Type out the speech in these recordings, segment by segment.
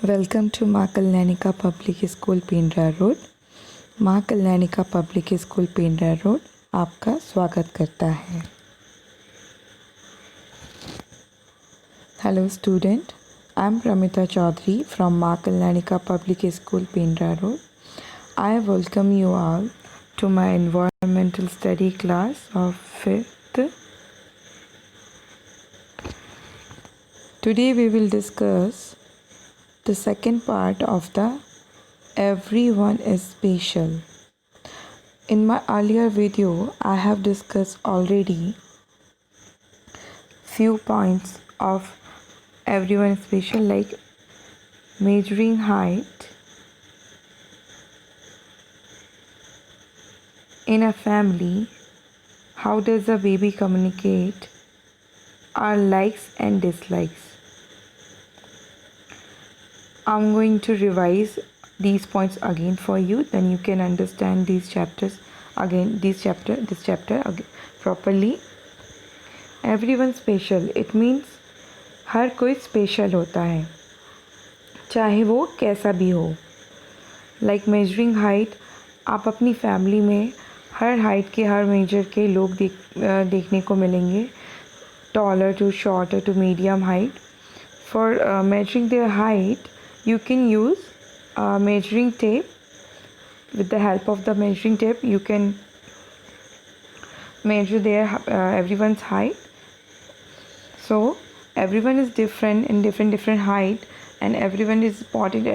Welcome to Maa Kalyanika public school Pendra road. Maa Kalyanika public school Pendra road आपका स्वागत करता है। Hello student, I am Pramita Chaudhary from Maa Kalyanika public school Pendra road. I welcome you all to my environmental study class of 5th. Today we will discuss the second part of the Everyone is Special. In my earlier video, I have discussed already few points of Everyone is Special, like measuring height in a family, how does a baby communicate, our likes and dislikes. I'm going to revise these points again for you, then you can understand these chapters again, this chapter again properly. Everyone special, it means हर कोई special होता है, चाहे वो कैसा भी हो. Like measuring height, आप अपनी फैमिली में हर हाइट के, हर मेजर के लोग देखने को मिलेंगे, taller to shorter to medium height. For measuring their height you can use a measuring tape. With the help of the measuring tape you can measure their everyone's height. So everyone is different in different height, and everyone is important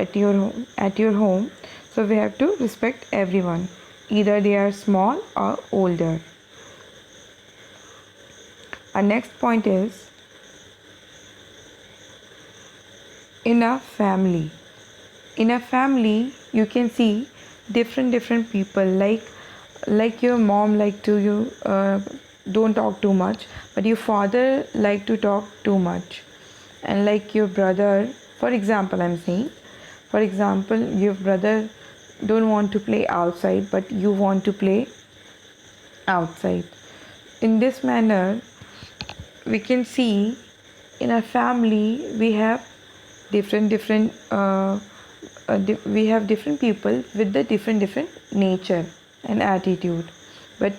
at your home. So we have to respect everyone, either they are small or older. Our next point is in a family. In a family you can see different people, like your mom like to you don't talk too much, but your father like to talk too much. And like your brother, for example I'm saying, for example your brother don't want to play outside, but you want to play outside. In this manner we can see in a family we have different we have different people with the different nature and attitude, but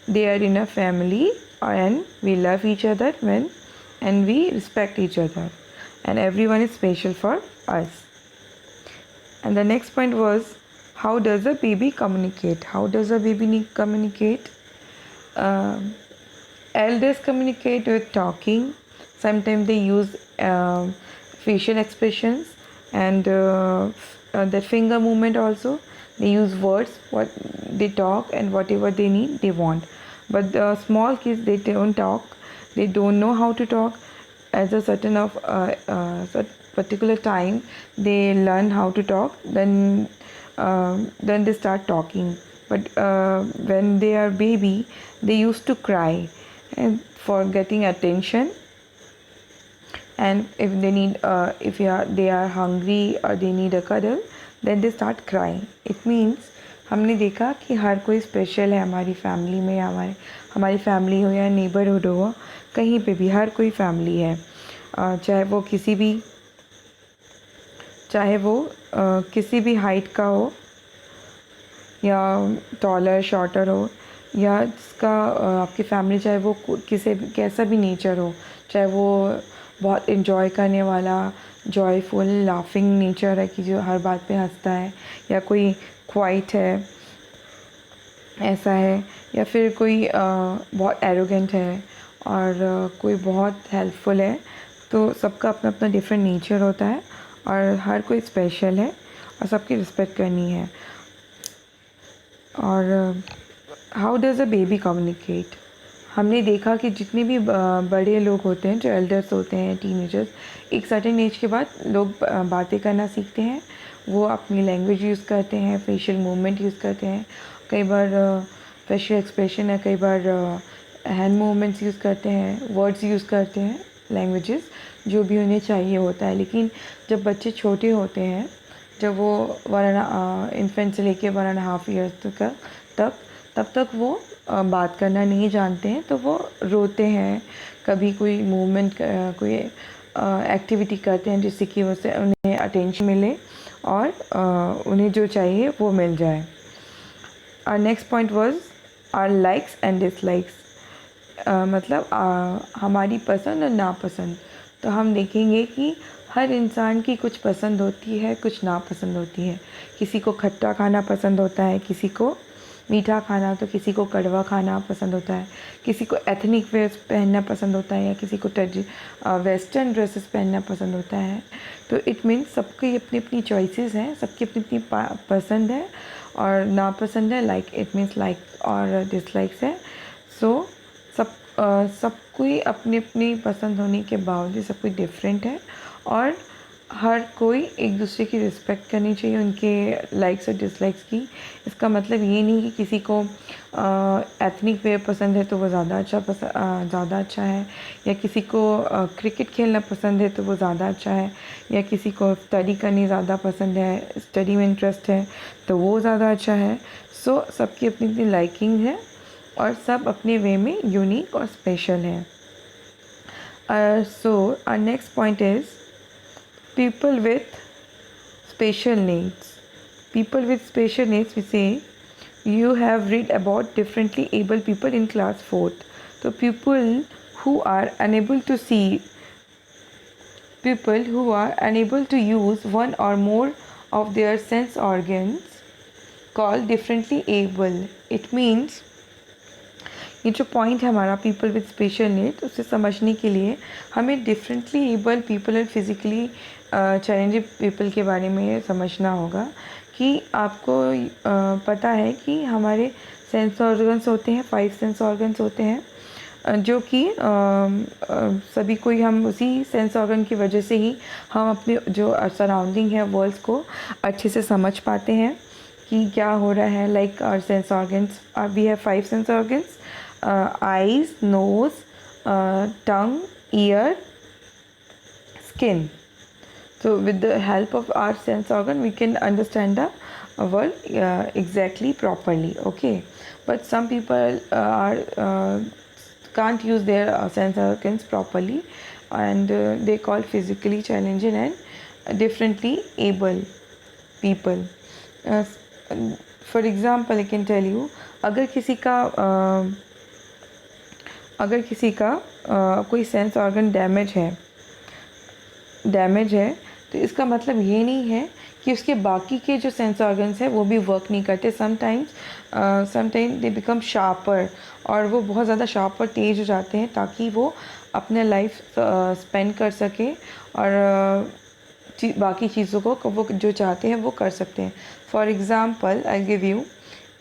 they are in a family, and we love each other and we respect each other, and everyone is special for us. And the next point was, how does a baby communicate? How does a baby communicate? Elders communicate with talking. Sometimes they use facial expressions and the finger movement also. They use words, what they talk and whatever they need, they want. But the small kids, they don't talk. They don't know how to talk. At a certain particular time, they learn how to talk. Then they start talking. But when they are baby, they used to cry and for getting attention. And if they need they are hungry or they need a cuddle, then they start crying. It means हमने देखा कि हर कोई special है हमारी family में, हमारी family हो या नेबरहुड हो, कहीं पे भी हर कोई फैमिली है. चाहे वो किसी भी हाइट का हो, या टॉलर शॉर्टर हो, या जिसका आपकी फैमिली चाहे वो कैसा भी नेचर हो, चाहे वो बहुत इन्जॉय करने वाला, जॉयफुल लाफिंग नेचर है कि जो हर बात पे हंसता है, या कोई क्वाइट है ऐसा है, या फिर कोई बहुत एरोगेंट है और कोई बहुत हेल्पफुल है. तो सबका अपना अपना डिफरेंट नेचर होता है और हर कोई स्पेशल है और सबकी रिस्पेक्ट करनी है. और how does a baby communicate? हमने देखा कि जितने भी बड़े लोग होते हैं, जो एल्डर्स होते हैं, टीनेजर्स, एक सर्टेन एज के बाद लोग बातें करना सीखते हैं. वो अपनी लैंग्वेज यूज़ करते हैं, फेशियल मूवमेंट यूज़ करते हैं, कई बार फेशियल एक्सप्रेशन है, कई बार हैंड मूवमेंट्स यूज़ करते हैं, वर्ड्स यूज़ करते हैं, लैंग्वेजेस जो भी उन्हें चाहिए होता है. लेकिन जब बच्चे छोटे होते हैं, जब वो इन्फेंट से लेके 1.5 ईयर्स तब तक वो बात करना नहीं जानते हैं, तो वो रोते हैं. कभी कोई मूवमेंट कोई एक्टिविटी करते हैं जिससे कि उससे उन्हें अटेंशन मिले और उन्हें जो चाहिए वो मिल जाए. Our next point was our likes and dislikes. मतलब हमारी पसंद और नापसंद. तो हम देखेंगे कि हर इंसान की कुछ पसंद होती है, कुछ नापसंद होती है. किसी को खट्टा खाना पसंद होता है, किसी को मीठा खाना, तो किसी को कड़वा खाना पसंद होता है, किसी को एथनिक वेयर्स पहनना पसंद होता है, या किसी को वेस्टर्न ड्रेसेस पहनना पसंद होता है. तो इट मीन्स सबकी अपनी अपनी चॉइसेस हैं, सबकी अपनी अपनी पसंद है और नापसंद है. लाइक इट मीन्स लाइक और डिसलाइक्स है. सो सब कोई अपनी अपनी पसंद होने के बावजूद सब कोई डिफरेंट है और हर कोई एक दूसरे की रिस्पेक्ट करनी चाहिए उनके लाइक्स और डिसलाइक्स की. इसका मतलब ये नहीं कि किसी को एथनिक वेयर पसंद है तो वो ज़्यादा अच्छा है, या किसी को क्रिकेट खेलना पसंद है तो वो ज़्यादा अच्छा है, या किसी को स्टडी करनी ज़्यादा पसंद है, स्टडी में इंटरेस्ट है तो वो ज़्यादा अच्छा है. सो सबकी अपनी अपनी लाइकिंग है और सब अपने वे में यूनिक और स्पेशल है. So our next point is people with special needs. People with special needs, we say, you have read about differently able people in class 4th. So people who are unable to see, people who are unable to use one or more of their sense organs called differently able. It means ये जो point है हमारा people with special need, उसे समझने के लिए हमें differently able people और फिज़िकली चैलेंजिंग पीपल के बारे में समझना होगा. कि आपको पता है कि हमारे सेंस ऑर्गन्स होते हैं, 5 सेंस ऑर्गन्स होते हैं जो कि सभी कोई हम उसी सेंस ऑर्गन की वजह से ही हम अपने जो सराउंडिंग है वर्ल्ड को अच्छे से समझ पाते हैं कि क्या हो रहा है. Like our sense organs, we have 5 sense organs: eyes, nose, tongue, ear, skin. So with the help of our sense organ we can understand the world exactly properly. Okay, but some people can't use their sense organs properly, and they call physically challenging and differently able people. For example, I can tell you, अगर किसी का कोई sense organ damage है तो इसका मतलब ये नहीं है कि उसके बाकी के जो सेंस ऑर्गन्स हैं वो भी वर्क नहीं करते. समटाइम्स दे बिकम शार्पर, और वो बहुत ज़्यादा शार्प और तेज़ हो जाते हैं ताकि वो अपने लाइफ स्पेंड कर सके और बाकी चीज़ों को वो जो चाहते हैं वो कर सकते हैं. For example, I give you,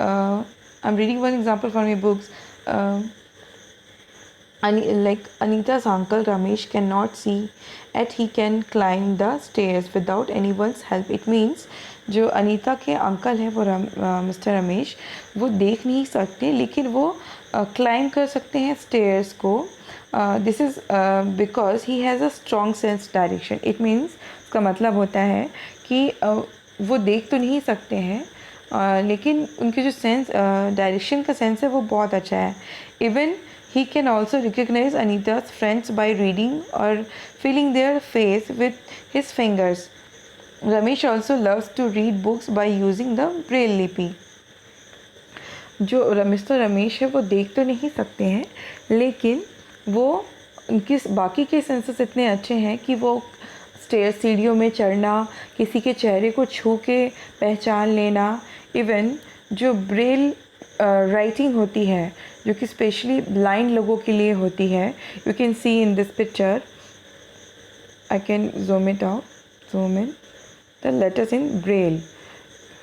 I am reading one example from your books. Like Anita's uncle Ramesh cannot see, yet he can climb the stairs without anyone's help. It means जो अनीता के अंकल हैं वो mister Ramesh, वो देख नहीं सकते लेकिन वो क्लाइंब कर सकते हैं स्टेयर्स को. This is because he has a strong sense direction. It means उसका मतलब होता है कि वो देख तो नहीं सकते हैं लेकिन उनके जो सेंस डायरेक्शन का सेंस है वो बहुत अच्छा है. Even he can also recognize Anita's friends by reading or feeling their face with his fingers. Ramesh also loves to read books by using the braille लिपि. जो मिस्टर रमेश है वो देख तो नहीं सकते हैं लेकिन वो उनके बाकी के सेंसेस इतने अच्छे हैं कि वो सीढ़ियों में चढ़ना, किसी के चेहरे को छू के पहचान लेना, इवन जो ब्रेल राइटिंग होती है जो कि स्पेशली ब्लाइंड लोगों के लिए होती है. You can see in this picture, I can zoom in the letters in Braille,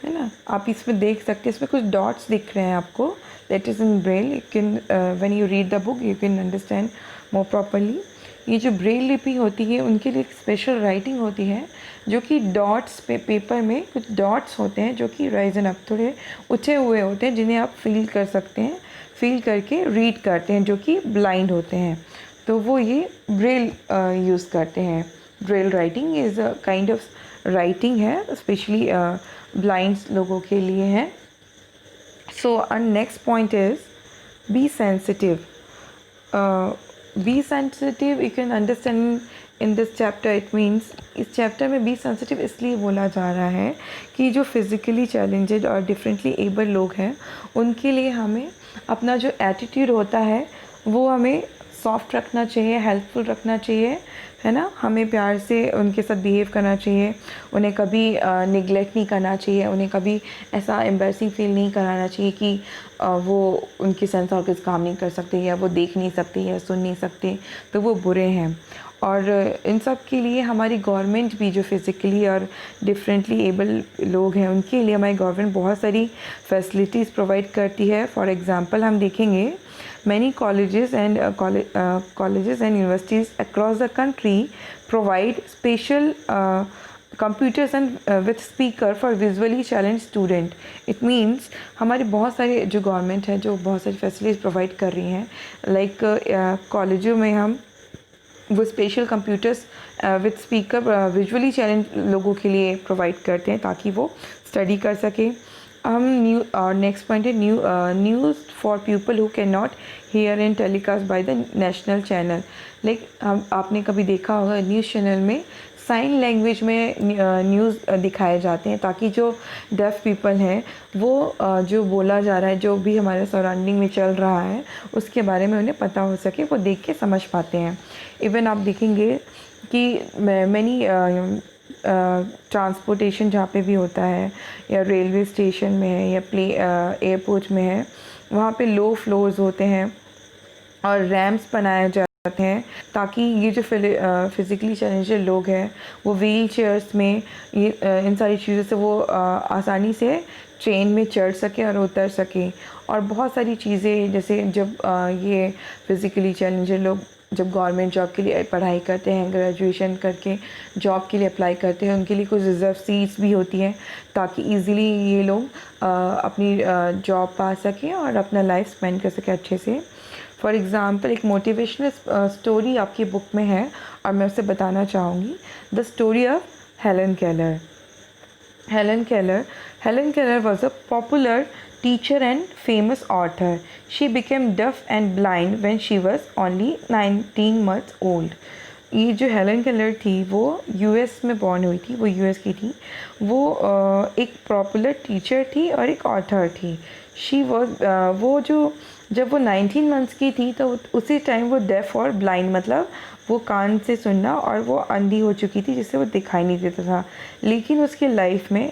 है ना. आप इसमें देख सकते हैं, इसमें कुछ डॉट्स दिख रहे हैं आपको, letters in Braille. You can when you read the book you can understand more properly. ये जो ब्रेल लिपि होती है उनके लिए एक स्पेशल राइटिंग होती है जो कि डॉट्स पेपर में कुछ डॉट्स होते हैं जो कि राइजन अप थोड़े उठे हुए होते हैं जिन्हें आप फील कर सकते हैं, फील करके रीड करते हैं जो कि ब्लाइंड होते हैं. तो वो ये ब्रेल यूज़ करते हैं. Braille writing is a kind of writing है, स्पेशली ब्लाइंड लोगों के लिए है. So our next point is be sensitive. Be sensitive, you can understand in this chapter it means इस चैप्टर में बी सेंसिटिव इसलिए बोला जा रहा है कि जो फिज़िकली चैलेंजेड और डिफरेंटली एबल लोग हैं उनके लिए हमें अपना जो एटीट्यूड होता है वो हमें सॉफ्ट रखना चाहिए, हेल्पफुल रखना चाहिए, है ना। हमें प्यार से उनके साथ बिहेव करना चाहिए, उन्हें कभी निगलेक्ट नहीं करना चाहिए, उन्हें कभी ऐसा एम्बैरसिंग फील नहीं कराना चाहिए कि वो उनकी सेंस ऑर्गन्स काम नहीं कर सकते या वो देख नहीं सकते या सुन नहीं सकते, तो वो बुरे हैं। और इन सब के लिए हमारी गवर्नमेंट भी जो फिज़िकली और डिफरेंटली एबल लोग हैं उनके लिए हमारी गवर्नमेंट बहुत सारी फैसिलिटीज़ प्रोवाइड करती है। फॉर एग्ज़ाम्पल हम देखेंगे many colleges and universities across the country provide special computers and with speaker for visually challenged student. It means हमारे बहुत सारे जो गवर्नमेंट है जो बहुत सारी फैसिलिटीज़ प्रोवाइड कर रही हैं, लाइक कॉलेजों में हम वो special computers with speaker visually challenge लोगों के लिए प्रोवाइड करते हैं ताकि वो स्टडी कर सकें। हम नेक्स्ट पॉइंट है news for people who can not here and telecast by the national channel. Like हम आपने कभी देखा होगा न्यूज़ चैनल में साइन लैंग्वेज में न्यूज़ दिखाए जाते हैं ताकि जो डेफ पीपल हैं वो जो बोला जा रहा है, जो भी हमारे सराउंडिंग में चल रहा है उसके बारे में उन्हें पता हो सके, वो देख के समझ पाते हैं। इवन आप देखेंगे कि मैनी ट्रांसपोर्टेशन जहाँ पे भी होता है या रेलवे स्टेशन में है या एयरपोर्ट में है, वहाँ पे लो फ्लोर्स होते हैं और रैम्प्स बनाए जाते हैं ताकि ये जो फिज़िकली चैलेंजेड लोग हैं वो व्हील चेयर्स में ये इन सारी चीज़ों से वो आसानी से ट्रेन में चढ़ सके और उतर सके। और बहुत सारी चीज़ें जैसे जब ये फिज़िकली चैलेंजेड लोग जब गवर्नमेंट जॉब के लिए पढ़ाई करते हैं, ग्रेजुएशन करके जॉब के लिए अप्लाई करते हैं, उनके लिए कुछ रिज़र्व सीट्स भी होती हैं ताकि इजीली ये लोग अपनी जॉब पा सकें और अपना लाइफ स्पेंड कर सकें अच्छे से। फॉर एग्ज़ाम्पल एक मोटिवेशनल स्टोरी आपकी बुक में है और मैं उसे बताना चाहूँगी, the story of Helen Keller. Helen Keller was a popular teacher and famous author. She became deaf and blind when she was only 19 months old. ये जो हेलन केलर थी वो यूएस में बॉर्न हुई थी, वो यूएस की थी। वो एक पॉपुलर टीचर थी और एक ऑथर थी। वो जो जब वो 19 मंथ्स की थी तो उसी टाइम वो डेफ और ब्लाइंड, मतलब वो कान से सुनना और वो अंधी हो चुकी थी जिससे वो दिखाई नहीं देता था। लेकिन उसके लाइफ में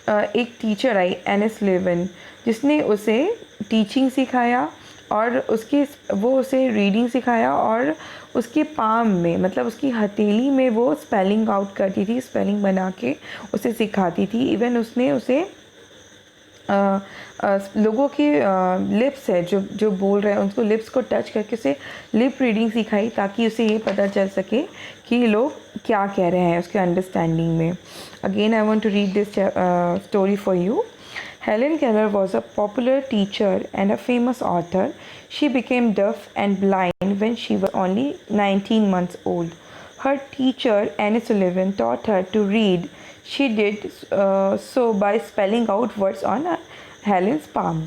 एक टीचर आई एनिस लेविन जिसने उसे टीचिंग सिखाया और वो उसे रीडिंग सिखाया और उसके पाम में, मतलब उसकी हथेली में वो स्पेलिंग आउट करती थी, स्पेलिंग बना के उसे सिखाती थी। इवन उसने उसे लोगों की लिप्स है जो बोल रहे हैं उनको लिप्स को टच करके उसे लिप रीडिंग सिखाई ताकि उसे ये पता चल सके कि लोग क्या कह रहे हैं उसके अंडरस्टैंडिंग में। Again I want to read this story for you. Helen Keller was a popular teacher and a famous author. She became deaf and blind when she was only 19 months old. Her teacher, Annie Sullivan, taught her to read. She did so by spelling out words on Helen's palm.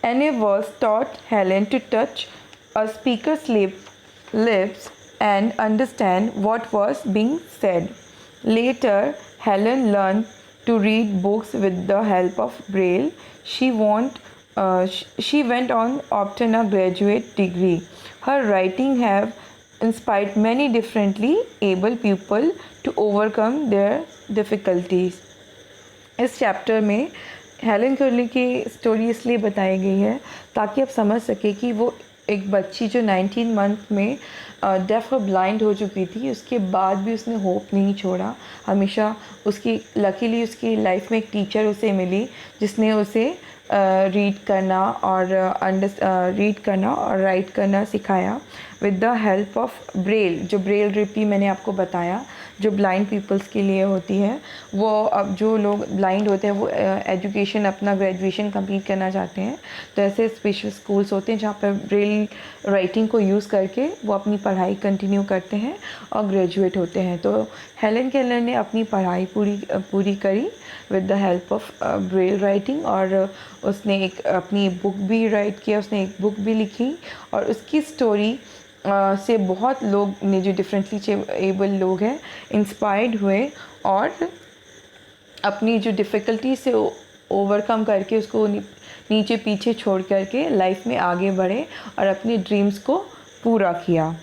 Annie was taught Helen to touch a speaker's lips and understand what was being said. Later, Helen learned to read books with the help of Braille. She went on obtain a graduate degree. Her writing have inspired many differently able people to overcome their difficulties. इस चैप्टर में Helen Keller की story इसलिए बताई गई है ताकि आप समझ सके कि वो एक बच्ची जो 19 मंथ में डेफ और ब्लाइंड हो चुकी थी, उसके बाद भी उसने होप नहीं छोड़ा। हमेशा उसकी लकीली उसकी लाइफ में एक टीचर उसे मिली जिसने उसे रीड करना और राइट करना सिखाया with the help of Braille. जो ब्रेल लिपि मैंने आपको बताया जो ब्लाइंड पीपल्स के लिए होती है, वो अब जो लोग ब्लाइंड होते हैं वो एजुकेशन अपना ग्रेजुएशन कंप्लीट करना चाहते हैं तो ऐसे स्पेशल स्कूल्स होते हैं जहाँ पर ब्रेल राइटिंग को यूज़ करके वो अपनी पढ़ाई कंटिन्यू करते हैं और ग्रेजुएट होते हैं। तो हेलन केलर ने अपनी पढ़ाई पूरी करी with the help of Braille writing और उसने एक अपनी बुक भी राइट किया, उसने एक बुक भी लिखी और उसकी स्टोरी से बहुत लोग ने जो डिफरेंटली एबल लोग हैं इंस्पायर्ड हुए और अपनी जो डिफ़िकल्टी से ओवरकम करके उसको नीचे पीछे छोड़ करके लाइफ में आगे बढ़े और अपने ड्रीम्स को पूरा किया।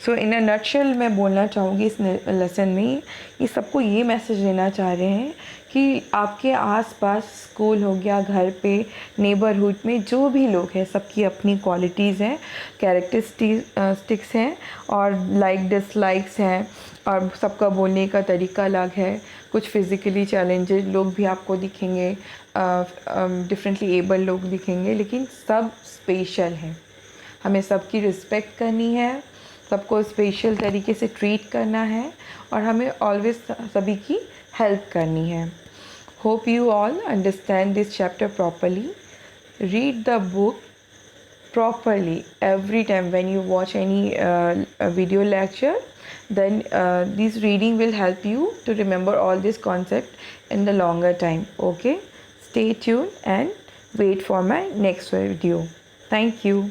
सो इन अ नटशेल मैं बोलना चाहूँगी इस लेसन में, ये सबको ये मैसेज देना चाह रहे हैं कि आपके आसपास स्कूल हो गया, घर पे, नेबरहुड में जो भी लोग हैं सबकी अपनी क्वालिटीज़ हैं, कैरेक्टरिस्टिक्स हैं और लाइक डिसलाइक्स हैं और सबका बोलने का तरीका अलग है। कुछ फिज़िकली चैलेंजेड लोग भी आपको दिखेंगे, डिफरेंटली एबल लोग दिखेंगे, लेकिन सब स्पेशल हैं। हमें सबकी रिस्पेक्ट करनी है, सबको स्पेशल तरीके से ट्रीट करना है और हमें ऑलवेज सभी की हेल्प करनी है। Hope you all understand this chapter properly. Read the book properly every time when you watch any video lecture, then this reading will help you to remember all this concept in the longer time. Okay, stay tuned and wait for my next video. Thank you.